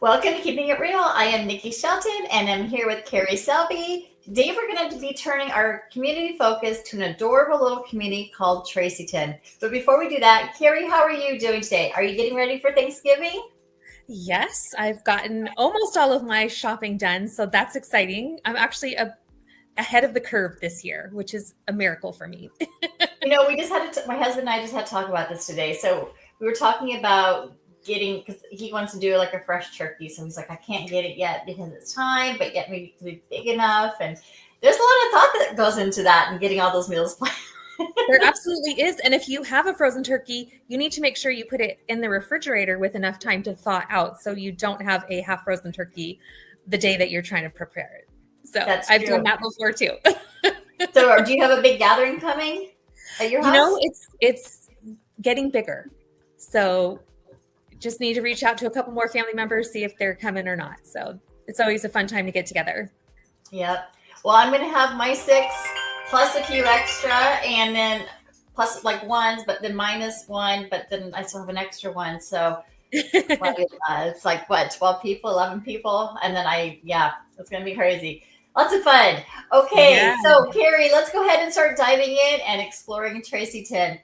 Welcome to Keeping It Real. I am Nikki Shelton and I'm here with Carrie Selby. Today we're going to be turning our community focus to an adorable little community called Tracyton. But before we do that, Carrie, how are you doing today? Are you getting ready for Thanksgiving? Yes, I've gotten almost all of my shopping done, so that's exciting. I'm actually ahead of the curve this year, which is a miracle for me. We just had my husband and I just had to talk about this today. So we were talking about because he wants to do like a fresh turkey. So he's like, I can't get it yet because it's time, but yet maybe to be big enough. And there's a lot of thought that goes into that and getting all those meals planned. There absolutely is. And if you have a frozen turkey, you need to make sure you put it in the refrigerator with enough time to thaw out so you don't have a half frozen turkey the day that you're trying to prepare it. So I've done that before too. So do you have a big gathering coming at your house? It's getting bigger. So just need to reach out to a couple more family members, see if they're coming or not. So it's always a fun time to get together. Yep. Well, I'm going to have my 6 plus a few extra and then plus like ones, but then minus one, but then I still have an extra one. So it's like what, 12 people, 11 people. And then it's going to be crazy. Lots of fun. Okay. Yeah. So Carrie, let's go ahead and start diving in and exploring Tracyton.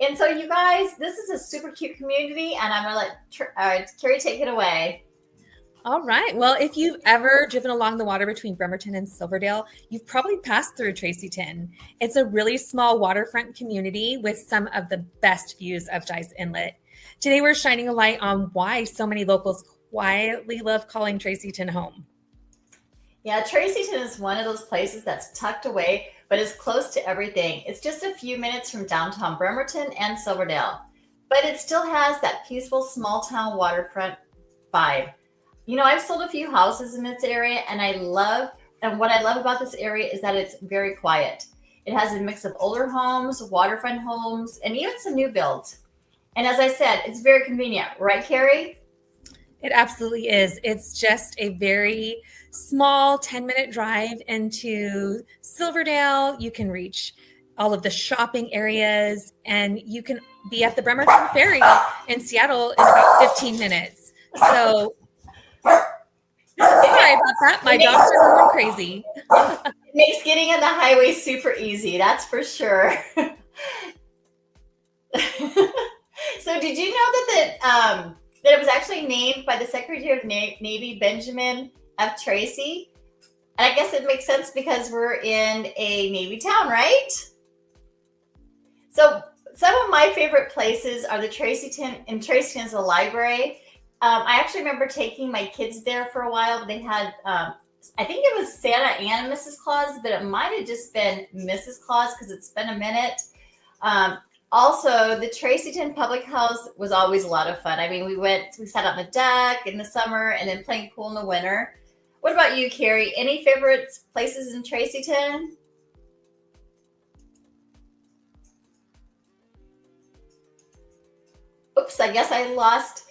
And so you guys, this is a super cute community and I'm going to let Carrie take it away. All right. Well, if you've ever driven along the water between Bremerton and Silverdale, you've probably passed through Tracyton. It's a really small waterfront community with some of the best views of Dyes Inlet. Today, we're shining a light on why so many locals quietly love calling Tracyton home. Yeah, Tracyton is one of those places that's tucked away, but is close to everything. It's just a few minutes from downtown Bremerton and Silverdale, but it still has that peaceful small town waterfront vibe. I've sold a few houses in this area and what I love about this area is that it's very quiet. It has a mix of older homes, waterfront homes, and even some new builds. And as I said, it's very convenient, right, Carrie? It absolutely is. It's just a very small 10-minute drive into Silverdale. You can reach all of the shopping areas and you can be at the Bremerton Ferry in Seattle in about 15 minutes. So sorry about that. My dogs are going crazy. It makes getting on the highway super easy. That's for sure. So did you know that it was actually named by the Secretary of Navy, Benjamin F. Tracy? And I guess it makes sense because we're in a Navy town, right? So some of my favorite places are the Tracyton, and Tracyton is a library. I actually remember taking my kids there for a while. They had, I think it was Santa and Mrs. Claus, but it might have just been Mrs. Claus because it's been a minute. Also, the Tracyton Public House was always a lot of fun. I mean, we sat on the deck in the summer and then playing pool in the winter. What about you, Carrie? Any favorite places in Tracyton? Oops, I guess I lost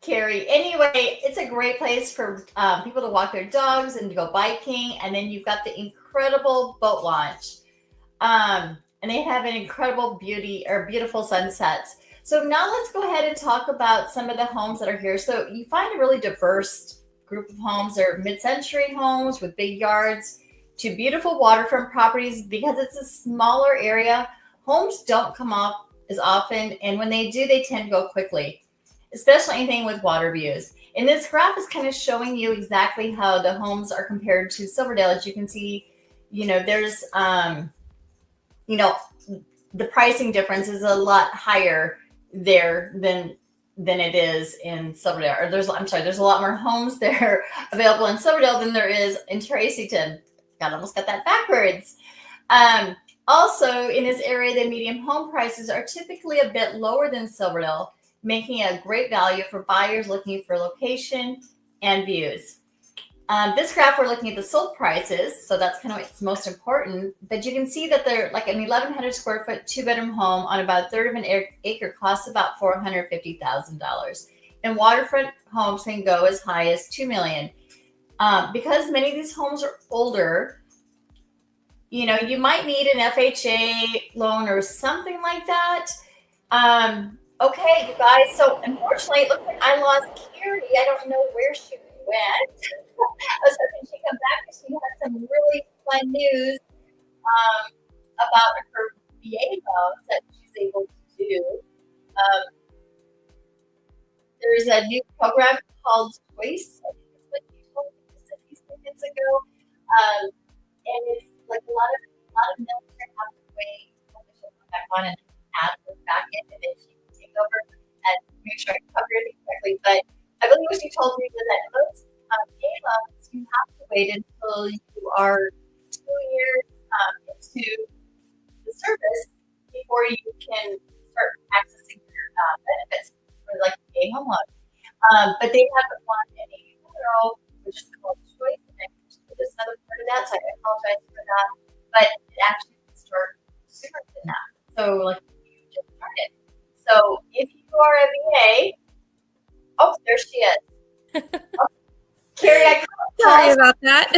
Carrie. Anyway, it's a great place for people to walk their dogs and to go biking. And then you've got the incredible boat launch. And they have an incredible beautiful sunsets. So now let's go ahead and talk about some of the homes that are here. So you find a really diverse group of homes. They're mid-century homes with big yards to beautiful waterfront properties. Because it's a smaller area, homes don't come up as often. And when they do, they tend to go quickly, especially anything with water views. And this graph is kind of showing you exactly how the homes are compared to Silverdale. As you can see, there's the pricing difference is a lot higher there than it is in Silverdale. Or there's a lot more homes there available in Silverdale than there is in Tracyton. Almost got that backwards. Also, in this area, the median home prices are typically a bit lower than Silverdale, making it a great value for buyers looking for location and views. This graph, we're looking at the sold prices, so that's kind of what's most important. But you can see that they're like an 1,100 square foot 2-bedroom home on about a third of an acre costs about $450,000. And waterfront homes can go as high as $2 million. Because many of these homes are older, you might need an FHA loan or something like that. Okay, you guys. So unfortunately, it looks like I lost Carrie. I don't know where she went. I was hoping she'd come back because she had some really fun news about her VA loans that she's able to do. Um, there's a new program called Choice. I think it's what you told me just a few seconds ago. And it's like a lot of military have to wait until she'll come back on and add her back in, and then she can take over and make sure I cover everything correctly. But I believe what she told me was that most VA loans you have to wait until you are 2 years into the service before you can start accessing your benefits for like a VA home loan. But they haven't won any federal, which is called Choice, and I there's another part of that, so I apologize for that. But it actually can start sooner than that. So like you just started. So if you are a VA, oh, there she is. Oh, Carrie, I Sorry about that.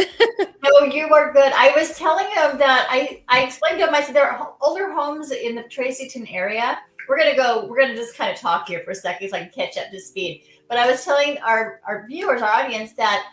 no, you are good. I was telling him that I explained to him, I said there are older homes in the Tracyton area. We're gonna just kind of talk here for a second so I can catch up to speed. But I was telling our viewers, our audience, that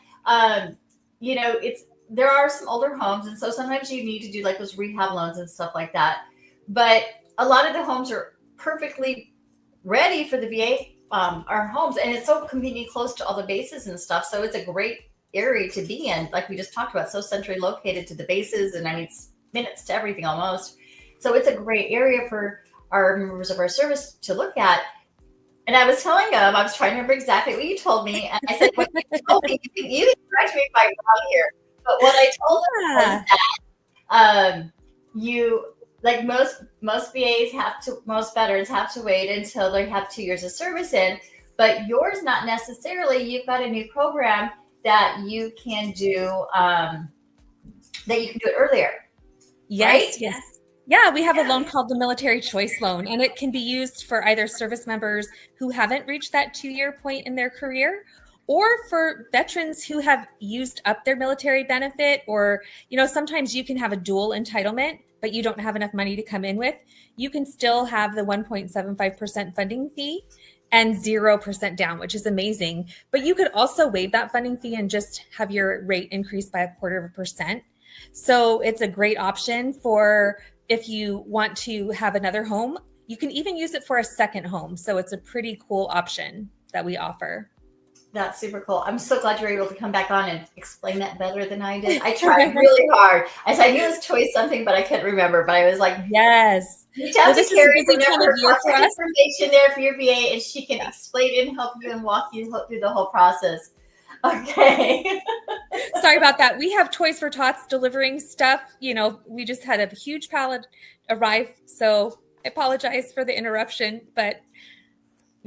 there are some older homes, and so sometimes you need to do like those rehab loans and stuff like that. But a lot of the homes are perfectly ready for the VA our homes, and it's so conveniently close to all the bases and stuff. So it's a great area to be in, like we just talked about, so centrally located to the bases, and I mean it's minutes to everything almost. So it's a great area for our members of our service to look at. And I was telling him, I was trying to remember exactly what you told me, and I said, "What you told me, you can correct me if I'm wrong here." But what I told him was that you like most VAs have to, most veterans have to wait until they have 2 years of service in, but yours not necessarily. You've got a new program that you can do it earlier. Yes, right? yes. Yeah, we have a loan called the Military Choice Loan, and it can be used for either service members who haven't reached that 2 year point in their career, or for veterans who have used up their military benefit, or, sometimes you can have a dual entitlement, but you don't have enough money to come in with. You can still have the 1.75% funding fee and 0% down, which is amazing. But you could also waive that funding fee and just have your rate increase by 0.25%. So it's a great option for if you want to have another home. You can even use it for a second home. So it's a pretty cool option that we offer. That's super cool. I'm so glad you were able to come back on and explain that better than I did. I tried really hard. I knew it was choice something, but I couldn't remember. But I was like, yes. Reach out to Carrie whenever her contact information there for your VA, and she can explain and help you and walk you through the whole process. Okay. Sorry about that. We have Toys for Tots delivering stuff. We just had a huge pallet arrive, so I apologize for the interruption, but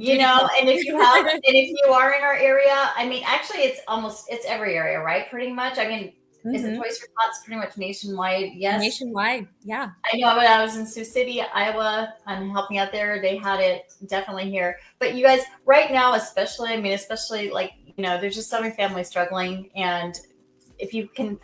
and if you are in our area, I mean, actually it's every area, right? Pretty much. I mean, is it Toys for Tots pretty much nationwide? Yes. Nationwide, yeah. I know when I was in Sioux City, Iowa, and helping out there, they had it definitely here. But you guys, right now, especially like, there's just so many families struggling, and if you can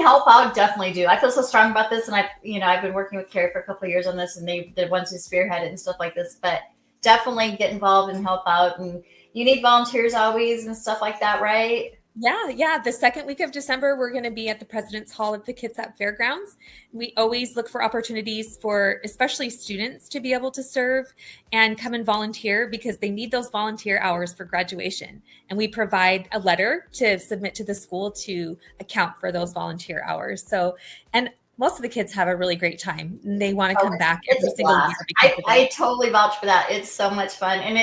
help out, definitely do. I feel so strong about this, and I've been working with Carrie for a couple of years on this, and they're the ones who spearhead it and stuff like this. But definitely get involved and help out, and you need volunteers always and stuff like that, right? Yeah. The second week of December, we're going to be at the President's Hall at the Kitsap Fairgrounds. We always look for opportunities for especially students to be able to serve and come and volunteer, because they need those volunteer hours for graduation. And we provide a letter to submit to the school to account for those volunteer hours. And most of the kids have a really great time, and they want to come back every single year. I totally vouch for that. It's so much fun. And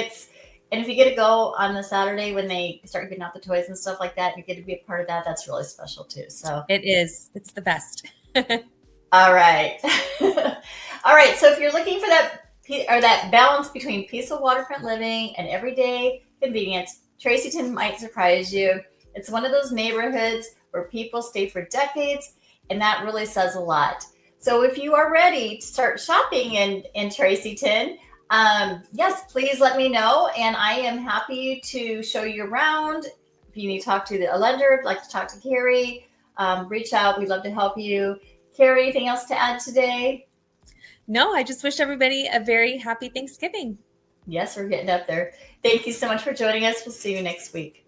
if you get to go on the Saturday when they start getting out the toys and stuff like that, you get to be a part of that. That's really special too. So it is. It's the best. All right. All right. So if you're looking for that balance between peaceful waterfront living and everyday convenience, Tracyton might surprise you. It's one of those neighborhoods where people stay for decades, and that really says a lot. So if you are ready to start shopping in Tracyton, yes, please let me know, and I am happy to show you around. If you need to talk to a lender, like to talk to Carrie, reach out. We'd love to help you. Carrie, anything else to add today? No, I just wish everybody a very happy Thanksgiving. Yes, we're getting up there. Thank you so much for joining us. We'll see you next week.